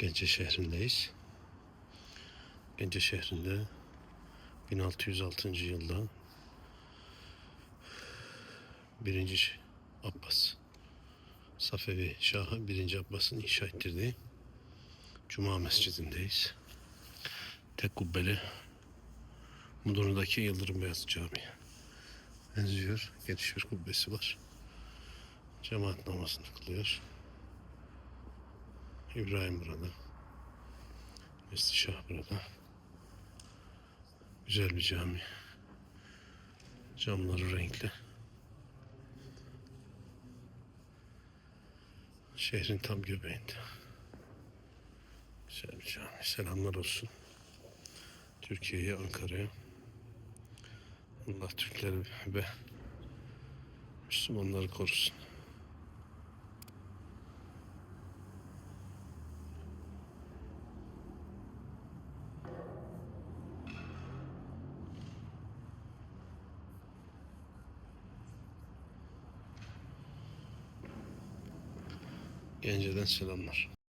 Gence şehrindeyiz. Gence şehrinde 1606. yılda 1. Abbas Safevi Şahı 1. Abbas'ın inşa ettirdiği Cuma Mescidindeyiz. Tek kubbeli Mudurnu'daki Yıldırım Beyazıt Camii benziyor. Geniş bir kubbesi var. Cemaat namazını kılıyor. İbrahim burada. Mescid-i Şah burada. Güzel bir cami. Camları renkli. Şehrin tam göbeğinde. Güzel bir cami. Selamlar olsun. Türkiye'ye, Ankara'ya. Allah Türkleri ve Müslümanları korusun. Gence'den selamlar.